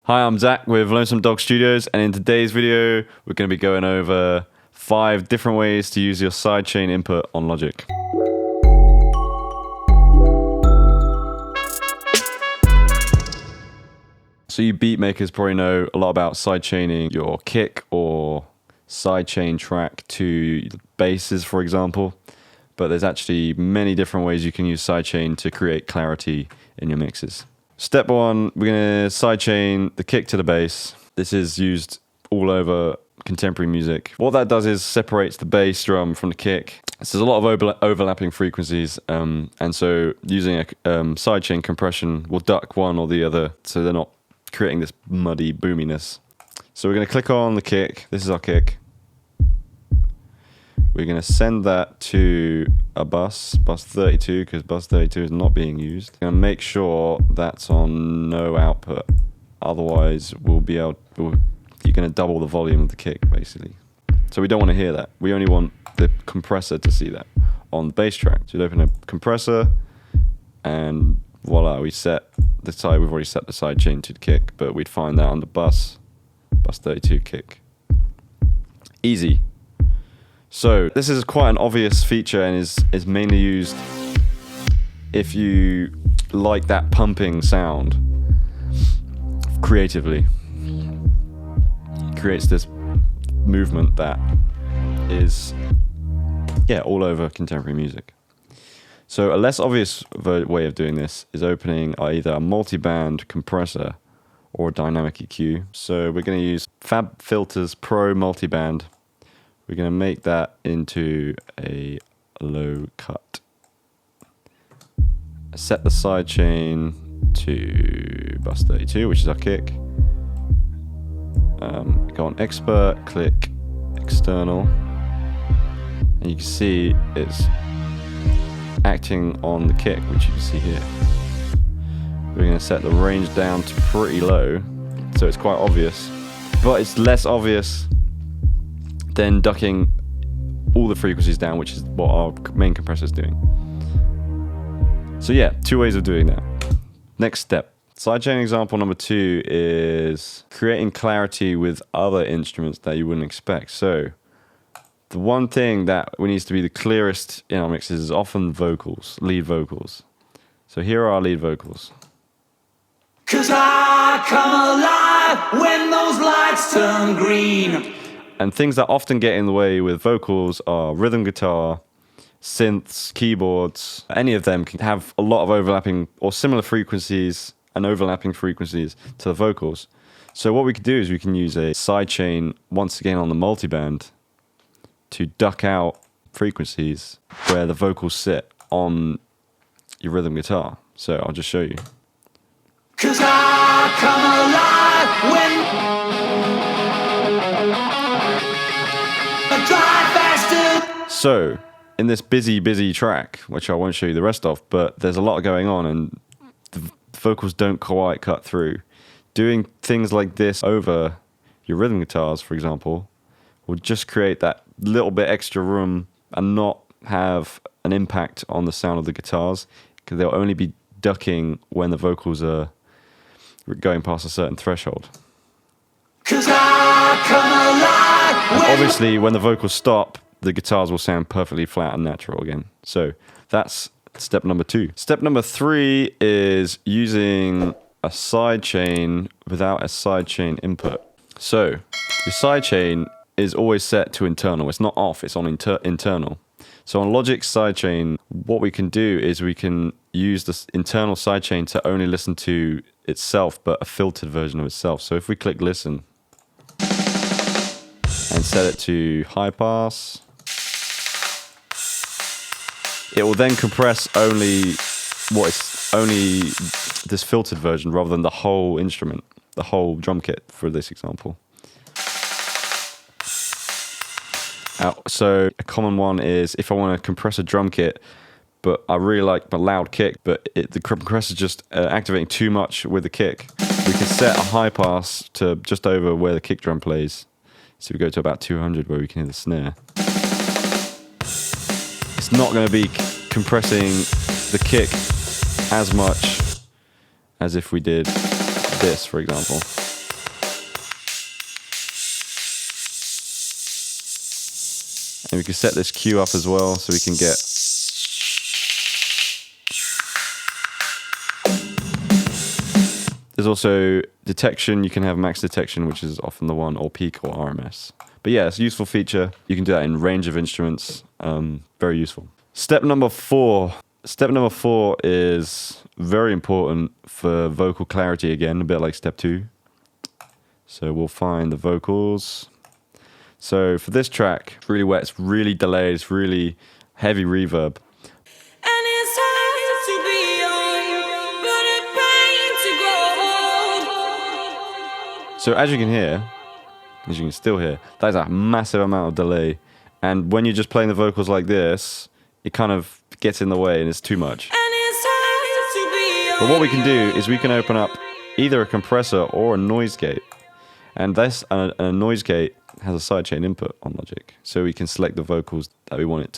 Hi, I'm Zach with Lonesome Studios, and in today's video, we're going to be going over 5 different ways to use your sidechain input on Logic. So you beat makers probably know a lot about sidechaining your kick or sidechain track to basses, for example. But there's actually many different ways you can use sidechain to create clarity in your mixes. Step 1, we're going to sidechain the kick to the bass. This is used all over contemporary music. What that does is separates the bass drum from the kick. So there's a lot of overlapping frequencies, and so using a sidechain compression will duck one or the other, so they're not creating this muddy boominess. So we're going to click on the kick. This is our kick. We're going to send that to a bus 32, because bus 32 is not being used. We're going to make sure that's on no output. Otherwise, you're going to double the volume of the kick, basically. So we don't want to hear that. We only want the compressor to see that on the bass track. So we'd open a compressor, and voila, we set the side. We've already set the sidechain to the kick, but we'd find that on the bus 32 kick. Easy. So this is quite an obvious feature and is mainly used if you like that pumping sound creatively. It creates this movement that is, all over contemporary music. So a less obvious way of doing this is opening either a multi-band compressor or a dynamic EQ. So we're going to use FabFilter's Pro multi-band. We're going to make that into a low cut. Set the sidechain to bus 32, which is our kick. Go on Expert, click External, and you can see it's acting on the kick, which you can see here. We're going to set the range down to pretty low, so it's quite obvious, but it's less obvious than ducking all the frequencies down, which is what our main compressor is doing. So yeah, 2 ways of doing that. Next step. Sidechain example number 2 is creating clarity with other instruments that you wouldn't expect. So the one thing that needs to be the clearest in our mixes is often vocals, lead vocals. So here are our lead vocals. 'Cause I come alive when those lights turn green. And things that often get in the way with vocals are rhythm guitar, synths, keyboards. Any of them can have a lot of overlapping or similar frequencies and overlapping frequencies to the vocals. So what we could do is we can use a sidechain once again on the multiband to duck out frequencies where the vocals sit on your rhythm guitar. So I'll just show you. 'Cause I come alive when I drive faster. So in this busy track, which I won't show you the rest of, but there's a lot going on and the vocals don't quite cut through. Doing things like this over your rhythm guitars, for example, will just create that little bit extra room and not have an impact on the sound of the guitars, because they'll only be ducking when the vocals are going past a certain threshold. 'Cause I come alive when Obviously, when the vocals stop, the guitars will sound perfectly flat and natural again. So that's step number 2. Step number 3 is using a sidechain without a sidechain input. So your sidechain is always set to internal. It's not off, it's on internal. So on Logic's sidechain, what we can do is we can use this internal sidechain to only listen to itself, but a filtered version of itself. So if we click listen and set it to high pass, it will then compress only this filtered version rather than the whole instrument, the whole drum kit for this example. So a common one is if I want to compress a drum kit, but I really like my loud kick, but the compressor is just activating too much with the kick, we can set a high pass to just over where the kick drum plays. So we go to about 200 where we can hear the snare. It's not going to be compressing the kick as much as if we did this, for example. And we can set this Q up as well so we can get there's also detection. You can have max detection, which is often the one, or peak or RMS. But yeah, it's a useful feature. You can do that in range of instruments. Very useful. Step number 4. Step number 4 is very important for vocal clarity again, a bit like step 2. So we'll find the vocals. So for this track, it's really wet, it's really delayed, it's really heavy reverb. And it's hard to be young, but it pains to grow old. So as you can hear, as you can still hear, that is a massive amount of delay. And when you're just playing the vocals like this, it kind of gets in the way and it's too much. And it's hard to be young. But what we can do is we can open up either a compressor or a noise gate. And this a noise gate has a sidechain input on Logic. So we can select the vocals that we want it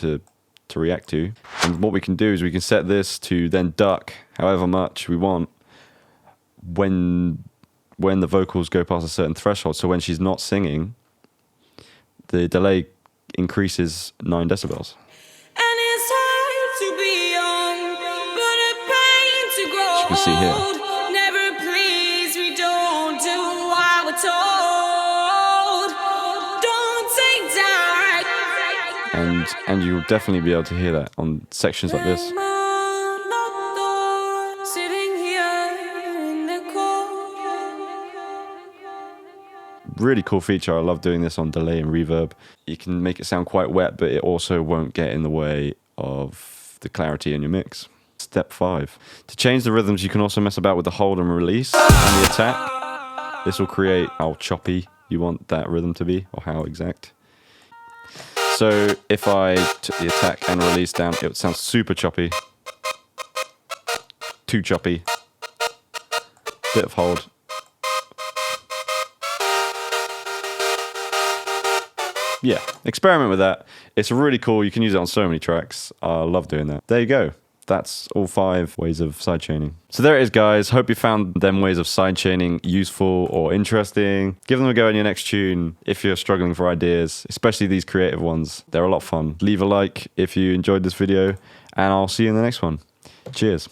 to react to. And what we can do is we can set this to then duck however much we want when the vocals go past a certain threshold. So when she's not singing, the delay increases 9 decibels. And it's hard to be young, but it pains to grow As you can see here. old. Never please, we don't do what we're told. Don't take direct. And you'll definitely be able to hear that on sections like this. Sitting here in the cold. Really cool feature. I love doing this on delay and reverb. You can make it sound quite wet, but it also won't get in the way of the clarity in your mix. Step 5. To change the rhythms, you can also mess about with the hold and release and the attack. This will create how choppy you want that rhythm to be, or how exact. So if I took the attack and release down, it would sound super choppy. Too choppy. Bit of hold. Yeah, experiment with that. It's really cool. You can use it on so many tracks. I love doing that. There you go. That's all 5 ways of sidechaining. So there it is, guys. Hope you found them ways of sidechaining useful or interesting. Give them a go in your next tune if you're struggling for ideas, especially these creative ones. They're a lot of fun. Leave a like if you enjoyed this video, and I'll see you in the next one. Cheers.